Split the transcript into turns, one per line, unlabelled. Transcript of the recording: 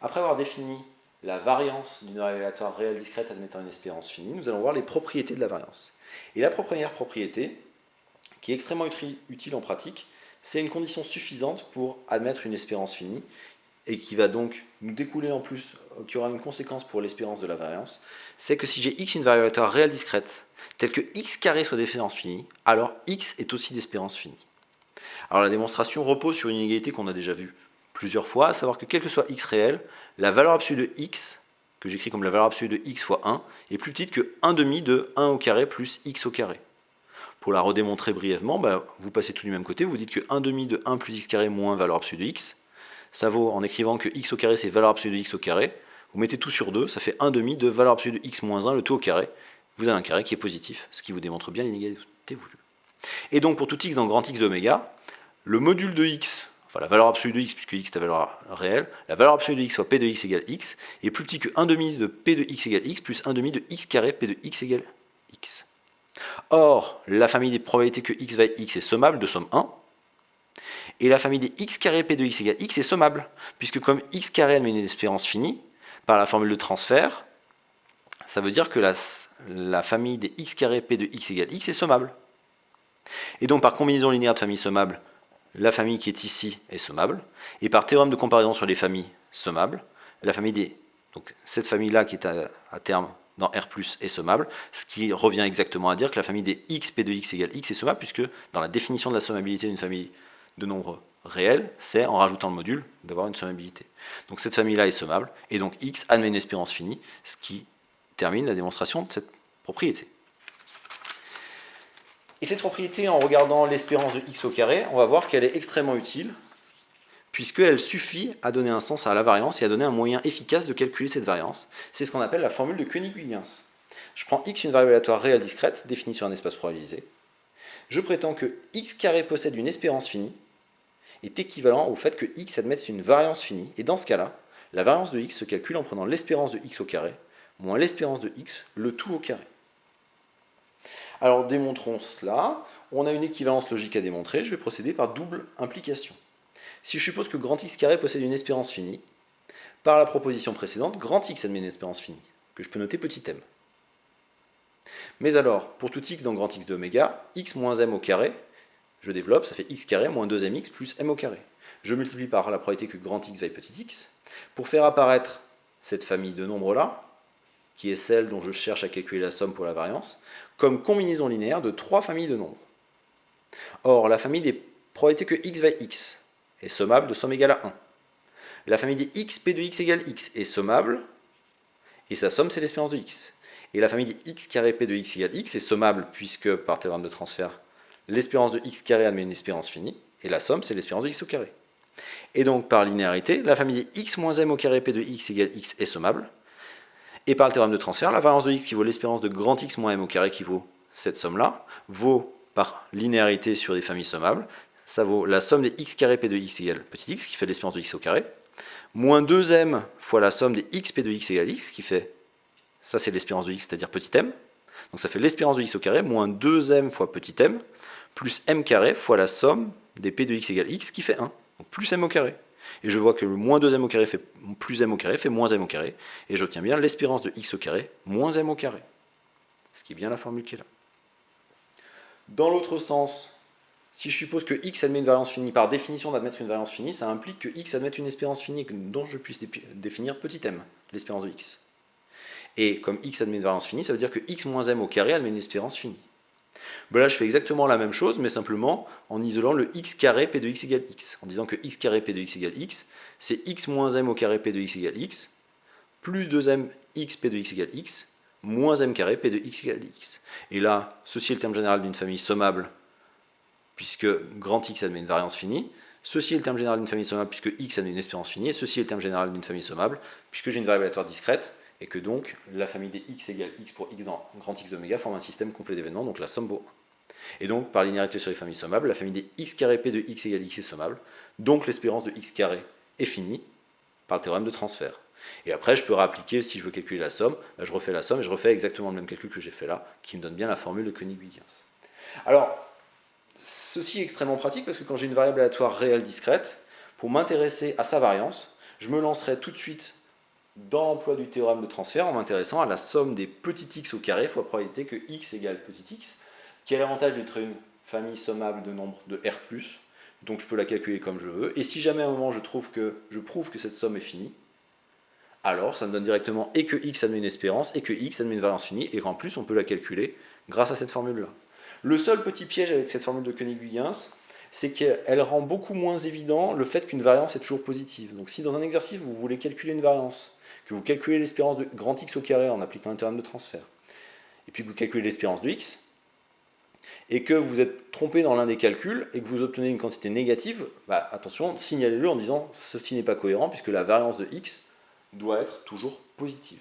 Après avoir défini la variance d'une variable aléatoire réelle discrète admettant une espérance finie, nous allons voir les propriétés de la variance. Et la première propriété, qui est extrêmement utile en pratique, c'est une condition suffisante pour admettre une espérance finie, et qui va donc nous découler en plus, qui aura une conséquence pour l'espérance de la variance, c'est que si j'ai x une variable aléatoire réelle discrète, telle que x carré soit d'espérance finie, alors x est aussi d'espérance finie. Alors la démonstration repose sur une inégalité qu'on a déjà vue plusieurs fois, à savoir que quel que soit x réel, la valeur absolue de x, que j'écris comme la valeur absolue de x fois 1, est plus petite que 1 demi de 1 au carré plus x au carré. Pour la redémontrer brièvement, vous passez tout du même côté, vous dites que 1 demi de 1 plus x carré moins valeur absolue de x, ça vaut, en écrivant que x au carré c'est valeur absolue de x au carré, vous mettez tout sur 2, ça fait 1 demi de valeur absolue de x moins 1, le tout au carré, vous avez un carré qui est positif, ce qui vous démontre bien l'inégalité voulue. Et donc pour tout x dans grand x de oméga, le module de x, enfin la valeur absolue de x, puisque x est la valeur réelle, la valeur absolue de x soit p de x égale x, est plus petit que 1 demi de p de x égale x plus 1 demi de x carré p de x égale x. Or, la famille des probabilités que x vaille x est sommable de somme 1, et la famille des x carré p de x égale x est sommable, puisque comme x carré admet une espérance finie, par la formule de transfert, ça veut dire que la famille des x carré p de x égale x est sommable. Et donc par combinaison linéaire de familles sommables, la famille qui est ici est sommable, et par théorème de comparaison sur les familles sommables, la famille des... Donc cette famille-là qui est à terme dans R+, est sommable, ce qui revient exactement à dire que la famille des x p de x égale x est sommable, puisque dans la définition de la sommabilité d'une famille de nombres réels, c'est en rajoutant le module d'avoir une sommabilité. Donc cette famille-là est sommable, et donc x admet une espérance finie, ce qui termine la démonstration de cette propriété. Et cette propriété, en regardant l'espérance de x au carré, on va voir qu'elle est extrêmement utile, puisqu'elle suffit à donner un sens à la variance et à donner un moyen efficace de calculer cette variance. C'est ce qu'on appelle la formule de Koenig-Huygens. Je prends x, une variable aléatoire réelle discrète, définie sur un espace probabilisé. Je prétends que x carré possède une espérance finie, est équivalent au fait que x admette une variance finie, et dans ce cas-là, la variance de x se calcule en prenant l'espérance de x au carré, moins l'espérance de x, le tout au carré. Alors démontrons cela. On a une équivalence logique à démontrer. Je vais procéder par double implication. Si je suppose que grand x carré possède une espérance finie, par la proposition précédente, grand x admet une espérance finie, que je peux noter petit m. Mais alors, pour tout x dans grand x de oméga, x moins m au carré, je développe, ça fait x carré moins 2mx plus m au carré. Je multiplie par la probabilité que grand x vaille petit x, pour faire apparaître cette famille de nombres-là, qui est celle dont je cherche à calculer la somme pour la variance, comme combinaison linéaire de trois familles de nombres. Or, la famille des probabilités que x vaille x est sommable de somme égale à 1. La famille des x p de x égale x est sommable, et sa somme c'est l'espérance de x. Et la famille des x carré p de x égale x est sommable, puisque par théorème de transfert, l'espérance de x carré admet une espérance finie, et la somme c'est l'espérance de x au carré. Et donc par linéarité, la famille des x moins m au carré p de x égale x est sommable, et par le théorème de transfert, la variance de x qui vaut l'espérance de grand x moins m au carré qui vaut cette somme-là, vaut par linéarité sur des familles sommables, ça vaut la somme des x carré p de x égale petit x, qui fait l'espérance de x au carré, moins 2m fois la somme des x p de x égale x, qui fait, ça c'est l'espérance de x, c'est-à-dire petit m, donc ça fait l'espérance de x au carré, moins 2m fois petit m, plus m carré fois la somme des p de x égale x, qui fait 1, donc plus m au carré. Et je vois que le moins 2m au carré fait plus m au carré fait moins m au carré, et j'obtiens bien l'espérance de x au carré moins m au carré. Ce qui est bien la formule qui est là. Dans l'autre sens, si je suppose que x admet une variance finie, par définition d'admettre une variance finie, ça implique que x admette une espérance finie dont je puisse définir petit m, l'espérance de x. Et comme x admet une variance finie, ça veut dire que x moins m au carré admet une espérance finie. Là, je fais exactement la même chose, mais simplement en isolant le x carré p de x égale x. En disant que x carré p de x égale x, c'est x moins m au carré p de x égale x, plus 2m x p de x égale x, moins m carré p de x égale x. Et là, ceci est le terme général d'une famille sommable, puisque grand x admet une variance finie. Ceci est le terme général d'une famille sommable, puisque x admet une espérance finie. Et ceci est le terme général d'une famille sommable, puisque j'ai une variable aléatoire discrète, et que donc la famille des x égale x pour x dans grand x d'oméga forme un système complet d'événements, donc la somme vaut 1. Et donc, par linéarité sur les familles sommables, la famille des x carré p de x égale x est sommable, donc l'espérance de x carré est finie par le théorème de transfert. Et après, je peux réappliquer, si je veux calculer la somme, je refais la somme et je refais exactement le même calcul que j'ai fait là, qui me donne bien la formule de Koenig-Huygens. Alors, ceci est extrêmement pratique parce que quand j'ai une variable aléatoire réelle discrète, pour m'intéresser à sa variance, je me lancerai tout de suite dans l'emploi du théorème de transfert en m'intéressant à la somme des petits x au carré fois probabilité que x égale petit x, qui a l'avantage d'être une famille sommable de nombres de R+, donc je peux la calculer comme je veux, et si jamais à un moment je prouve que cette somme est finie, alors ça me donne directement et que x admet une espérance, et que x admet une variance finie, et qu'en plus on peut la calculer grâce à cette formule-là. Le seul petit piège avec cette formule de Koenig-Huygens, c'est qu'elle rend beaucoup moins évident le fait qu'une variance est toujours positive. Donc si dans un exercice vous voulez calculer une variance, que vous calculez l'espérance de grand X au carré en appliquant un théorème de transfert, et puis que vous calculez l'espérance de X, et que vous êtes trompé dans l'un des calculs, et que vous obtenez une quantité négative, bah, attention, signalez-le en disant ceci n'est pas cohérent, puisque la variance de X doit être toujours positive.